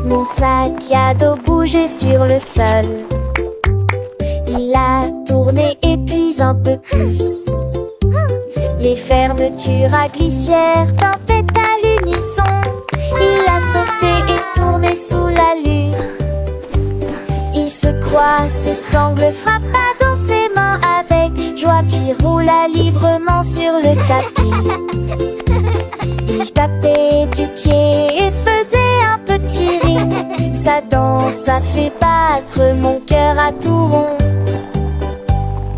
Mon sac à dos bougeait sur le sol. Il a tourné et puis un peu plus. Les fermetures à glissière tentaient à l'unisson. Il a sauté et tourné sous la lune. Il secoua ses sangles, frappa dans ses mains avec joie, puis roula librement sur le tapis. Il tapait du pied et faisait un petit ring. Sa danse a fait battre mon cœur à tout rond.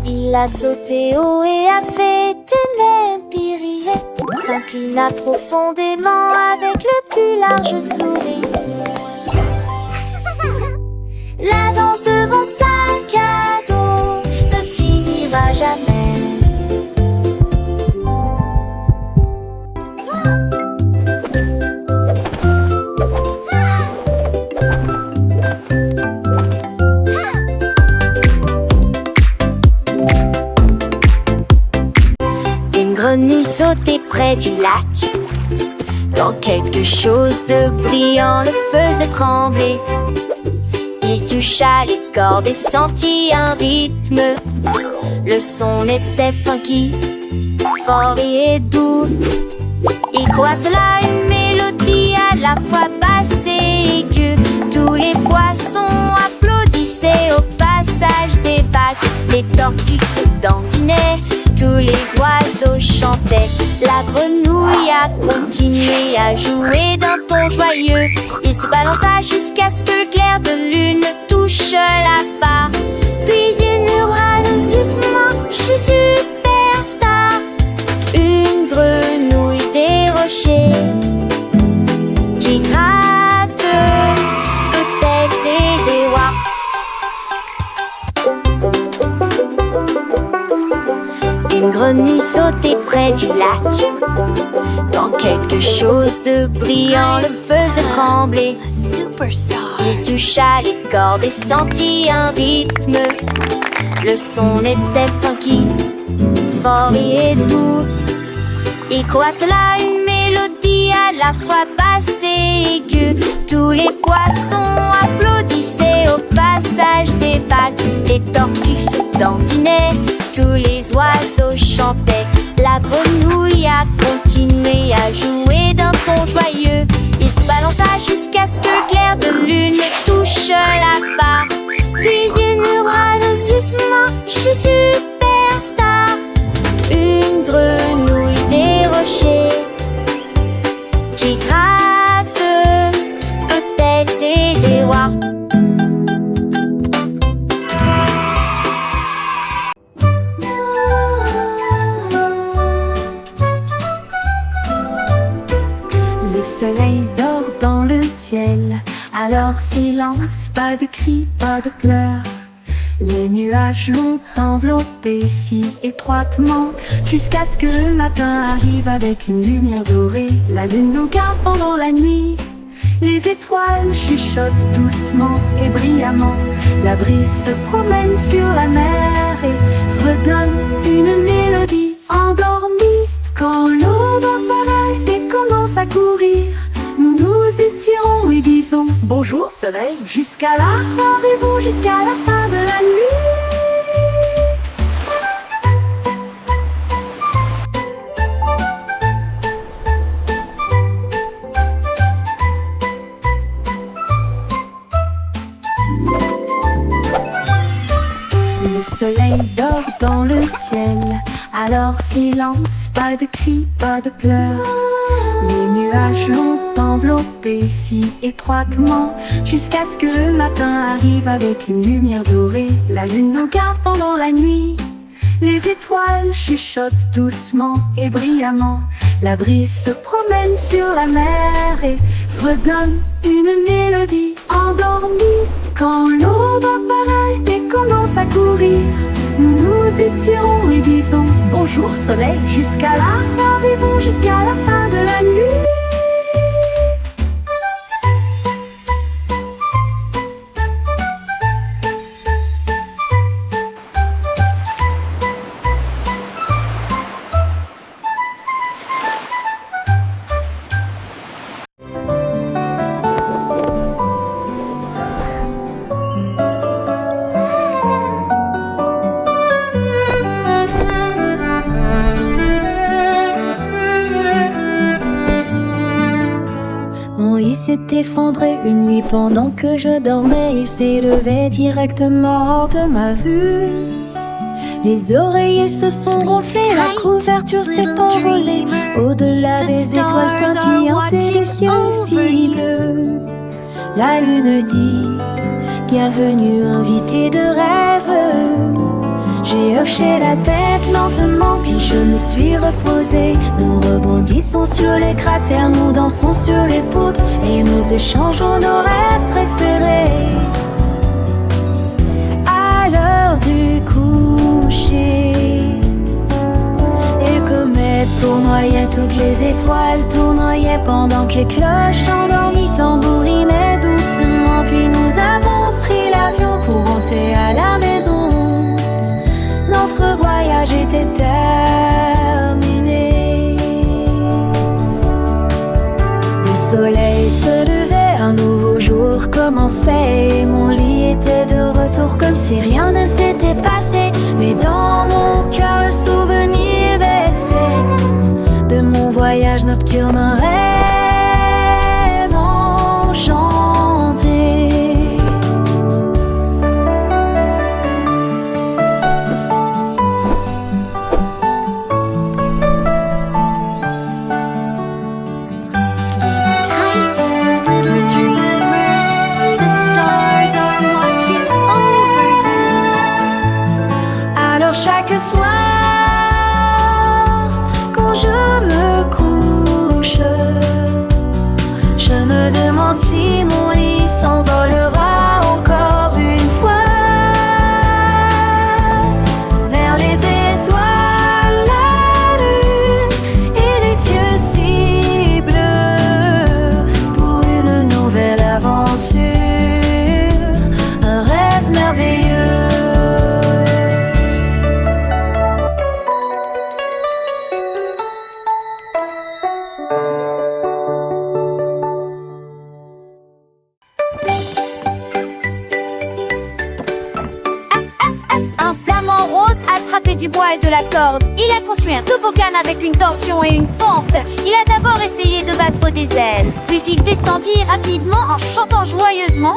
Il a sauté haut et a fait une pirouette, s'inclina profondément avec le plus large sourire. La danse de mon sac à dos ne finira jamais. Une grenouille sautait près du lac, quand quelque chose de brillant le faisait trembler. Il toucha les cordes et sentit un rythme. Le son était funky, fort et doux. Il croit cela une mélodie à la fois basse et aiguë. Tous les poissons applaudissaient au passage des vagues. Les tortues se dandinaient, tous les oiseaux chantaient. La grenouille a continué à jouer d'un ton joyeux. Il se balança jusqu'à ce que le clair de lune touche la barre. Puis il murmura doucement: je suis superstar. Une grenouille des rochers qui gratte hôtels et des rois. Une grenouille sautait près du lac, quand quelque chose de brillant le faisait trembler. Il toucha les cordes et sentit un rythme. Le son était funky, fort et doux. Il croit cela une mélodie à la fois basse et aiguë. Tous les poissons applaudissaient au passage des vagues. Les tortues se dandinaient, tous les oiseaux chantaient. La grenouille a continué à jouer d'un ton joyeux. Il se balança jusqu'à ce que le clair de lune touche la barre. Puis il murmura doucement: je suis superstar. Une grenouille des rochers qui gratte hôtels et des rois. Le soleil dort dans le ciel, alors silence, pas de cris, pas de pleurs. Les nuages l'ont enveloppé si étroitement, jusqu'à ce que le matin arrive avec une lumière dorée. La lune nous garde pendant la nuit, les étoiles chuchotent doucement et brillamment. La brise se promène sur la mer et redonne une mélodie endormie. Quand l'aube apparaît et commence à courir, nous nous étirons et disons: bonjour soleil. Jusqu'à là, rendez-vous jusqu'à la fin de la nuit. Le soleil dort dans le ciel, alors silence, pas de cris, pas de pleurs. Les nuages l'ont enveloppé si étroitement, jusqu'à ce que le matin arrive avec une lumière dorée. La lune nous garde pendant la nuit, les étoiles chuchotent doucement et brillamment. La brise se promène sur la mer et redonne une mélodie endormie. Quand l'aube apparaît et commence à courir, nous nous étirons et disons: bonjour soleil. Jusqu'à là, rendez-vous jusqu'à la fin de la nuit. effondré une nuit pendant que je dormais. Il s'est levé directement hors de ma vue. Les oreillers se sont gonflés, la couverture s'est envolée au-delà des étoiles scintillantes et des cieux si bleus. La lune dit bienvenue, invité de rêve. J'ai hoché la tête lentement, puis je me suis reposée. Nous rebondissons sur les cratères, nous dansons sur les poutres et nous échangeons nos rêves préférés. À l'heure du coucher, les comètes tournoyaient, toutes les étoiles tournoyaient pendant que les cloches endormies tambourinaient doucement. Puis nous avons pris l'avion pour rentrer à la maison. Notre voyage était terminé. Le soleil se levait, un nouveau jour commençait et mon lit était de retour comme si rien ne s'était passé. Mais dans mon cœur le souvenir restait de mon voyage nocturne, un rêve enchanté. Chaque soir, quand je me couche, je me demande si mon lit s'envolera encore une fois vers les étoiles, la lune et les cieux si bleus pour une nouvelle aventure, un rêve merveilleux. Du bois et de la corde. Il a construit un toboggan avec une torsion et une pente. Il a d'abord essayé de battre des ailes, puis il descendit rapidement en chantant joyeusement.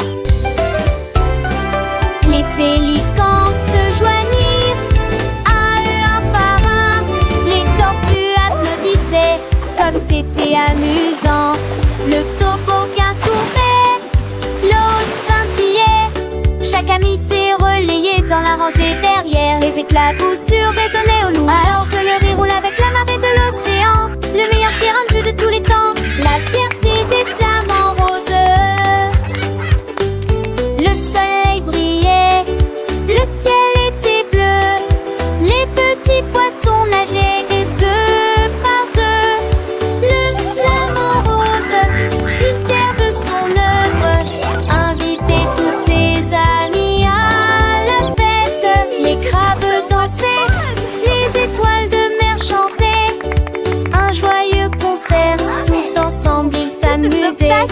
Les pélicans se joignirent à eux un par un. Les tortues applaudissaient comme c'était amusant. Le toboggan tournait, l'eau scintillait. Chaque ami s'est relayé dans la rangée derrière. Les éclaboussures résonnaient au loin alors que le riz roule avec la marée de l'océan. Le meilleur terrain de jeu de tous les temps, la fierté des flamants roses. Le soleil brillait, le ciel était bleu. Les petits poissons nageaient et deux par deux. Le flamant rose, si fier de son œuvre, invitait tous ses amis à la fête. Les crabes dansaient, les étoiles de mer chantaient. Un joyeux concert, tous ensemble ils s'amusaient.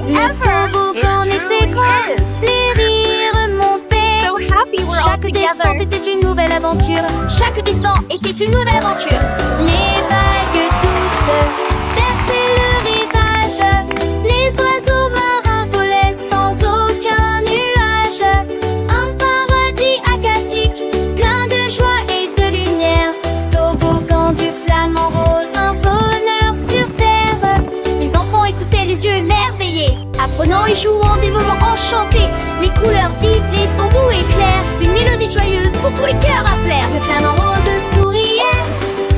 Le toboggan était grand, les rires montaient. Chaque descente était une nouvelle aventure. Chaque descente était une nouvelle aventure. Les vagues douces berçaient le rivage. Les oiseaux marins volaient sans aucun nuage. Un paradis aquatique, plein de joie et de lumière. Toboggan du flamant rose, un bonheur sur terre. Les enfants écoutaient les yeux émerveillés, apprenant et jouant des moments enchantés. Les couleurs vives, les sons doux et clairs, une mélodie joyeuse pour tous les cœurs à plaire. Le flamant rose souriait,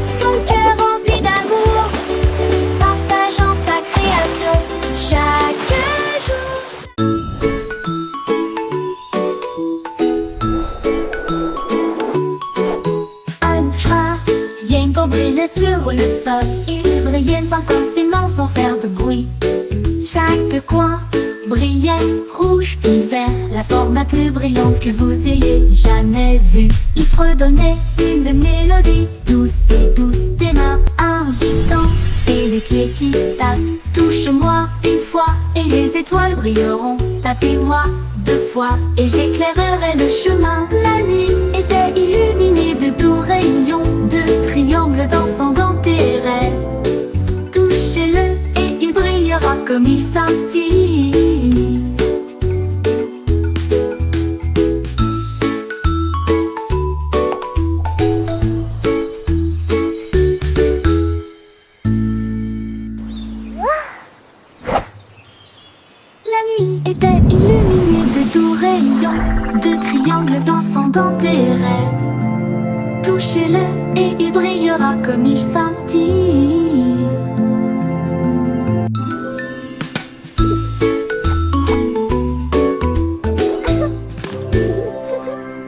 son cœur rempli d'amour, partageant sa création chaque jour. Un triangle brillait sur le sol. Il brillait intensément sans faire de bruit. Chaque coin brillait rouge et vert, la forme la plus brillante que vous ayez jamais vue. Il fredonnait une mélodie douce et douce, des mains invitantes et des pieds qui tapent. Touche-moi une fois et les étoiles brilleront. Tapez-moi deux fois et j'éclairerai le chemin. La nuit était illuminée de doux rayons, de triangles dansant dans tes rêves. Touchez-le et il brillera comme il scintille. La nuit était illuminée de doux rayons, de triangles dansant dans tes rêves. Touchez-le et il brillera comme il scintille.